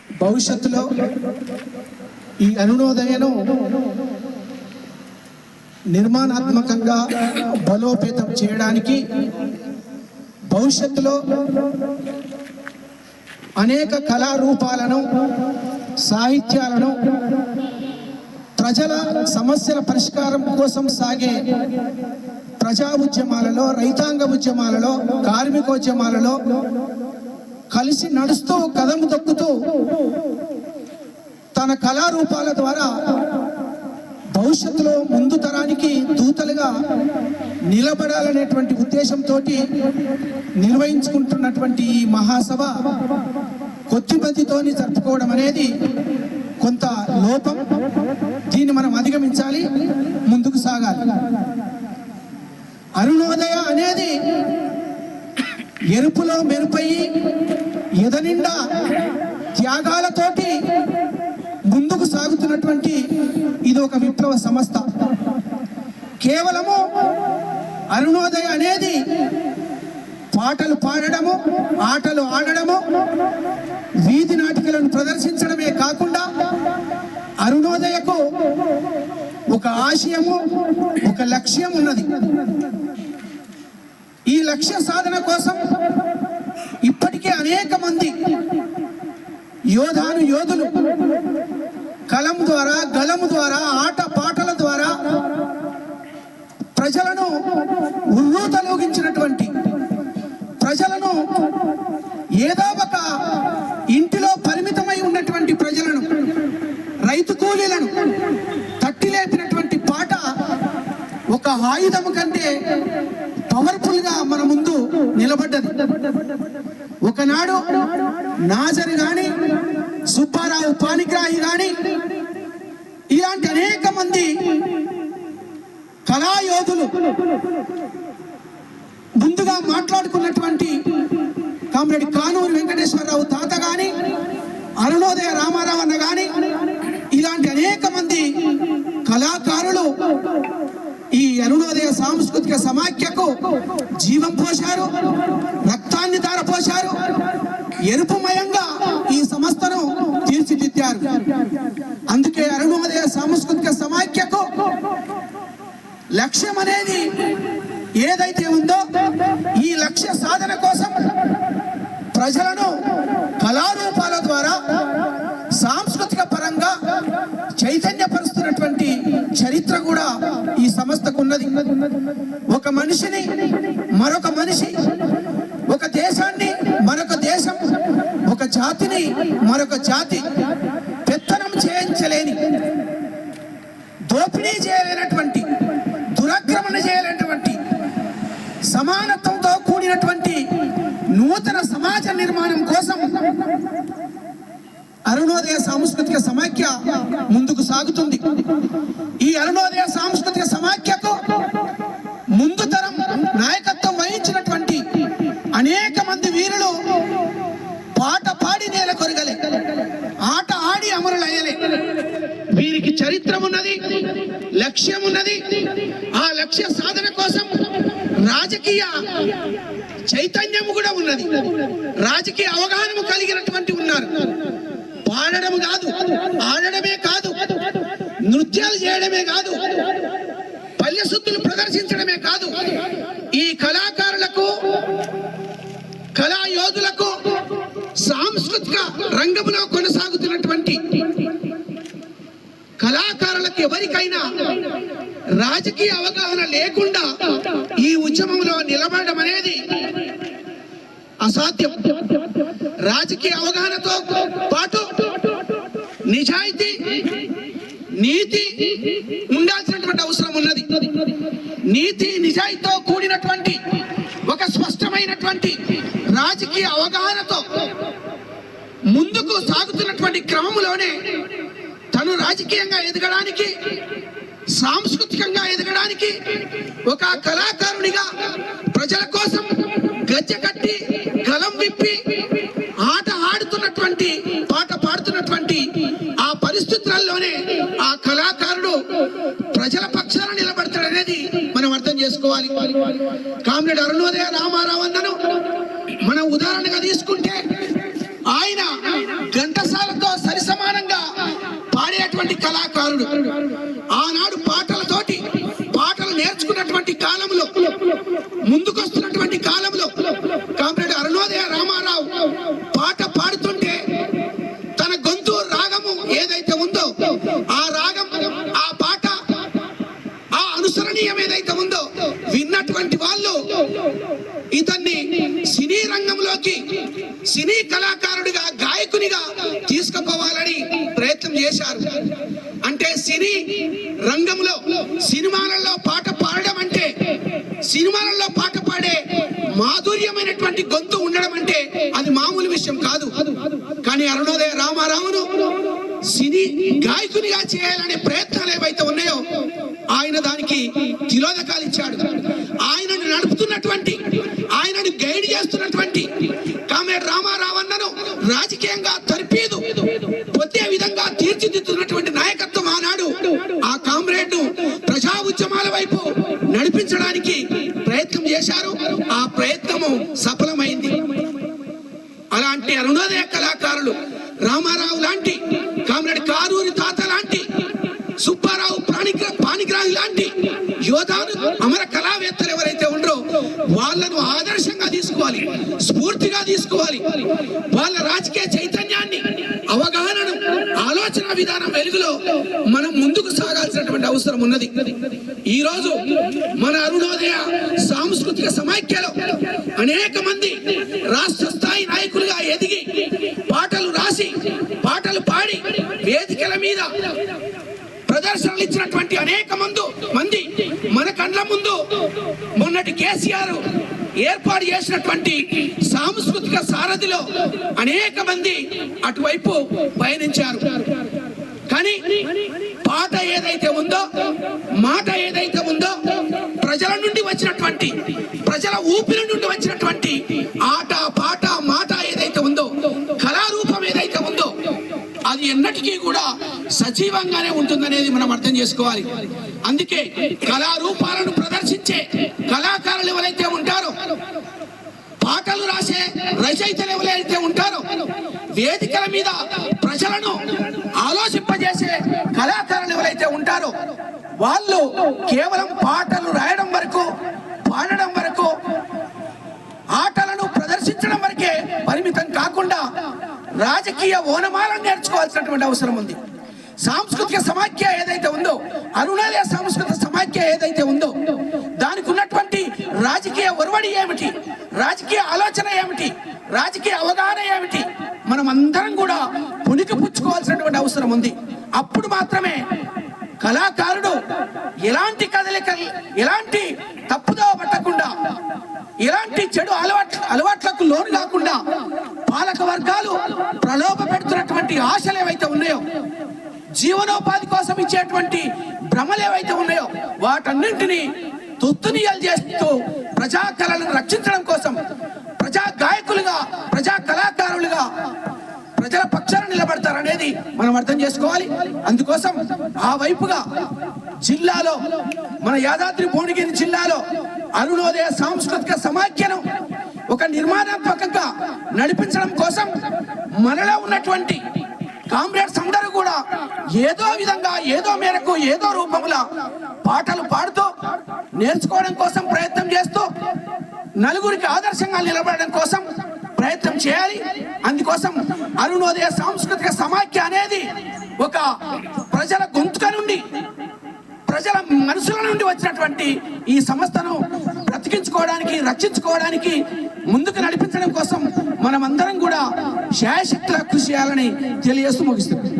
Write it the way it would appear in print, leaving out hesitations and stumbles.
భవిష్యత్తులో ఈ అరుణోదయను నిర్మాణాత్మకంగా బలోపేతం చేయడానికి భవిష్యత్తులో అనేక కళారూపాలను, సాహిత్యాలను, ప్రజల సమస్యల పరిష్కారం కోసం సాగే ప్రజా ఉద్యమాలలో, రైతాంగ ఉద్యమాలలో, కార్మికోద్యమాలలో కలిసి నడుస్తూ కదము తొక్కుతూ తన కళారూపాల ద్వారా భవిష్యత్తులో ముందు తరానికి దూతలుగా నిలబడాలనేటువంటి ఉద్దేశంతో నిర్వహించుకుంటున్నటువంటి ఈ మహాసభ కొద్ది మందితోని జరుపుకోవడం అనేది కొంత లోపం. దీన్ని మనం అధిగమించాలి, ముందుకు సాగాలి. అరుణోదయ అనేది ఎరుపులో మెరుపయి ఎదనిండా త్యాగాలతోటి ముందుకు సాగుతున్నటువంటి ఇది ఒక విప్లవ సంస్థ. కేవలము అరుణోదయ అనేది పాటలు పాడడము, ఆటలు ఆడడము, వీధి నాటికలను ప్రదర్శించడమే కాకుండా అరుణోదయకు ఒక ఆశయము, ఒక లక్ష్యం ఉన్నది. ఈ లక్ష్య సాధన కోసం ఇప్పటికే అనేక మంది యోధులు కలం ద్వారా, గలము ద్వారా, ఆట పాటల ద్వారా ప్రజలను ఉర్రూతలోగించినటువంటి, ప్రజలను ఏదో ఒక ఇంటిలో పరిమితమై ఉన్నటువంటి ప్రజలను, రైతు కూలీలను తట్టి లేపినటువంటి పాట ఒక ఆయుధము కంటే పవర్ఫుల్ గా మన ముందు నిలబడ్డది. ఒకనాడు నాజర్ గాని, సుబ్బారావు పాణిగ్రాహి గాని, ఇలాంటి అనేక మంది కళాయోధులు ముందుగా మాట్లాడుకున్నటువంటి కామ్రేడ్ కానూరి వెంకటేశ్వరరావు తాత గాని, అరుణోదయ రామారావు అన్న గాని, ఇలాంటి అనేక మంది కళాకారులు ఈ అరుణోదయ సాంస్కృతిక సమాఖ్యకు జీవం పోశారు, రక్తాన్ని ధారపోశారు, ఎరుపుమయంగా ఈ సంస్థను తీర్చిదిద్దారు. అందుకే అరుణోదయ సాంస్కృతిక సమాఖ్యకు లక్ష్యం అనేది ఏదైతే ఉందో ఈ లక్ష్య సాధన కోసం ప్రజలను కళారూపాల ద్వారా సాంస్కృతిక పరంగా చైతన్యపరుస్తున్నటువంటి చరిత్ర కూడా ఈ సంస్థకు ఉన్నది. ఒక మనిషిని మరొక మనిషి, ఒక దేశాన్ని మరొక దేశం, ఒక జాతిని మరొక జాతి పెత్తనం చేయించలేని, దోపిడీ చేయలేనటువంటి, దురాక్రమణ చేయలేనటువంటి, సమానత్వంతో కూడినటువంటి నూతన సమాజ నిర్మాణం కోసం అరుణోదయ సాంస్కృతిక సమాఖ్య ముందుకు సాగుతుంది. ఈ అరుణోదయ సాంస్కృతిక సమాఖ్యకు ముందు తరం నాయకత్వం వహించినటువంటి అనేక మంది వీరులు పాట పాడి నేల కొరగలే, ఆట ఆడి అమరులయ్యలే. వీరికి చరిత్ర ఉన్నది, లక్ష్యం ఉన్నది. ఆ లక్ష్య సాధన కోసం రాజకీయ చైతన్యం కూడా ఉన్నది, రాజకీయ అవగాహన కలిగినటువంటి ఉన్నారు. పాడడం కాదు, ఆడడమే కాదు, నృత్యాలు చేయడమే కాదు, పల్లె సుత్తులు ప్రదర్శించడమే కాదు, ఈ కళాకారులకు, కళాయోధులకు, సాంస్కృతిక రంగంలో కొనసాగుతున్నటువంటి కళాకారులకు ఎవరికైనా రాజకీయ అవగాహన లేకుండా ఈ ఉద్యమంలో నిలబడడం అనేది అసాధ్యం. రాజకీయ అవగాహనతో పాటు నిజాయితీ, నీతి ఉండాల్సినటువంటి అవసరం ఉన్నది. నీతి నిజాయితీతో కూడినటువంటి ఒక స్పష్టమైనటువంటి రాజకీయ అవగాహనతో ముందుకు సాగుతున్నటువంటి క్రమంలోనే తను రాజకీయంగా ఎదగడానికి, సాంస్కృతికంగా ఎదగడానికి, ఒక కళాకారునిగా ప్రజల కోసం గజ్జె కట్టి, గలం విప్పి, ఆట ఆడుతున్నటువంటి, పాట పాడుతున్నటువంటి ఆ పరిస్థితులలోనే ఆ కళాకారుడు ప్రజల పక్షాన నిలబడతాడనేది మనం అర్థం చేసుకోవాలి. కామ్రేడ్ అరుణోదయ రామారావు అన్నను మనం ఉదాహరణగా తీసుకుంటే ఆయన ఘంటసాల కళాకారుడు. ఆనాడు పాటలతోటి పాటలు నేర్చుకున్నటువంటి కాలంలో, ముందుకొస్తున్నటువంటి కాలంలో కామ్రేడ్ అరుణోదయ రామారావు పాట పాడుతుంటే తన గొంతు రాగము ఏదైతే ఉందో ఆ రాగం, ఆ పాట, ఆ అనుసరణీయం ఏదైతే ఉందో విన్నటువంటి వాళ్ళు ఇతన్ని సినీ రంగంలోకి, సినీ కళాకారుడిగా, గాయకునిగా తీసుకుపోవాలని ప్రయత్నం చేశారు. అంటే సినీ రంగంలో సినిమాలలో పాట పాడడం అంటే, సినిమాలలో పాట పాడే మాధుర్యమైనటువంటి గొంతు ఉండడం అంటే అది మామూలు విషయం కాదు. కానీ అరుణోదయ రామారావును సినీ గాయకునిగా చేయాలనే ప్రయత్నాలు ఏవైతే ఉన్నాయో ఆయన దానికి తిలోదకాలు ఇచ్చాడు. ఆయనను నడుపుతున్నటువంటి, ఆయనను గైడ్ చేస్తున్నటువంటి కామ్రేడ్ రామారావు అన్నను రాజకీయంగా తర్పీదు పొందే విధంగా తీర్చిదిద్దుతున్నటువంటి నాయకత్వం ఆనాడు ఆ కామ్రేడ్ ను ప్రజా ఉద్యమాల వైపు నడిపించడానికి ప్రయత్నం చేశారు. ఆ ప్రయత్నము సఫలమైంది. అలాంటి అరుణోదయ కళాకారులు రామారావు లాంటి, కామ్రేడ్ కారూరి తాత లాంటి, సుబ్బారావు పాణిగ్రాహి లాంటి యోధాను, అమర కళావేత్తలు ఎవరైతే ఉండరో వాళ్ళను ఆదర్శంగా తీసుకోవాలి, స్ఫూర్తిగా తీసుకోవాలి. వాళ్ళ రాజకీయ చైతన్యాన్ని, అవగాహనను, ఆలోచన విధానం వెలుగులో మనం ముందుకు సాగాల్సినటువంటి అవసరం ఉన్నది. ఈ రోజు మన అరుణోదయ సాంస్కృతిక సమైక్యలో అనేక మంది రాష్ట్ర స్థాయి నాయకులుగా ఎదిగి పాటలు రాసి, పాటలు పాడి, వేదికల మీద ప్రదర్శనలు ఇచ్చినటువంటి అనేక మంది మన కండ్ల ముందు మొన్నటి కేసీఆర్ ఏర్పాటు చేసినటువంటి సాంస్కృతిక సారథిలో అనేక మంది అటువైపు పయనించారు. కానీ పాట ఏదైతే ఉందో, మాట ఏదైతే ఉందో, ప్రజల నుండి వచ్చినటువంటి, ప్రజల ఊపిరి నుండి వచ్చినటువంటి ఆట, పాట, మాట ఏదైతే ఉందో, కళారూపం ఏదైతే ఉందో అది ఎన్నటికీ కూడా సజీవంగానే ఉంటుందనేది మనం అర్థం చేసుకోవాలి. అందుకే కళారూపాలను ప్రదర్శించే కళాకారులు ఎవరైతే ఉంటారో, పాటలు రాసే రచయితలు ఎవరైతే ఉంటారో, వేదికల మీద ప్రజలను ఆలోచింపజేసే కళాకారులు ఎవరైతే ఉంటారో వాళ్ళు కేవలం పాటలు రాయడం వరకు, పాడడం వరకు, ఆటలను ప్రదర్శించడం వరకే పరిమితం కాకుండా రాజకీయ ఓనమాలను నేర్చుకోవాల్సినటువంటి అవసరం ఉంది. సాంస్కృతిక సమాఖ్య ఏదైతే ఉందో, అరుణోదయ సాంస్కృతిక సమాఖ్య ఏదైతే ఉందో దానికి ఉన్నటువంటి రాజకీయ ఒరవడి ఏమిటి, రాజకీయ ఆలోచన ఏమిటి, రాజకీయ అవగాహన ఏమిటి, మనం అందరం కూడా పుణికి పుచ్చుకోవాల్సినటువంటి అవసరం ఉంది. అప్పుడు మాత్రమే కళాకారుడు ఎలాంటి కదలికలు, ఎలాంటి తప్పుదోవ పట్టకుండా, ఎలాంటి చెడు అలవాట్లకు లోను కాకుండా, పాలక వర్గాలు ప్రలోభ పెడుతున్నటువంటి ఆశలు ఏవైతే ఉన్నాయో, జీవనోపాధి కోసం ఇచ్చేటువంటి భ్రమలు ఏవైతే ఉన్నాయో వాటన్నింటినీ తుత్తునియలు చేస్తూ ప్రజా కళలను రక్షించడం కోసం ప్రజా గాయకులుగా, ప్రజా కళాకారులుగా ప్రజల పక్షాన నిలబడతారనేది మనం అర్థం చేసుకోవాలి. అందుకోసం ఆ వైపుగా జిల్లాలో, మన యాదాద్రి భువనగిరి జిల్లాలో అరుణోదయ సాంస్కృతిక సమాఖ్యను ఒక నిర్మాణాత్మకంగా నడిపించడం కోసం మనలో ఉన్నటువంటి కామ్రేడ్స్ అందరూ కూడా ఏదో విధంగా, ఏదో మేరకు, ఏదో రూపంలో పాటలు పాడుతూ నేర్చుకోవడం కోసం ప్రయత్నం చేస్తూ నలుగురికి ఆదర్శంగా నిలబడడం కోసం ప్రయత్నం చేయాలి. అందుకోసం అరుణోదయ సాంస్కృతిక సమాఖ్య అనేది ఒక ప్రజల గొంతుక నుండి, ప్రజల మనసుల నుండి వచ్చినటువంటి ఈ సంస్థను బ్రతికించుకోవడానికి, రక్షించుకోవడానికి, ముందుకు నడిపించడం కోసం మనమందరం కూడా శాయశక్తిగా కృషి చేయాలని తెలియజేస్తూ ముగిస్తున్నాం.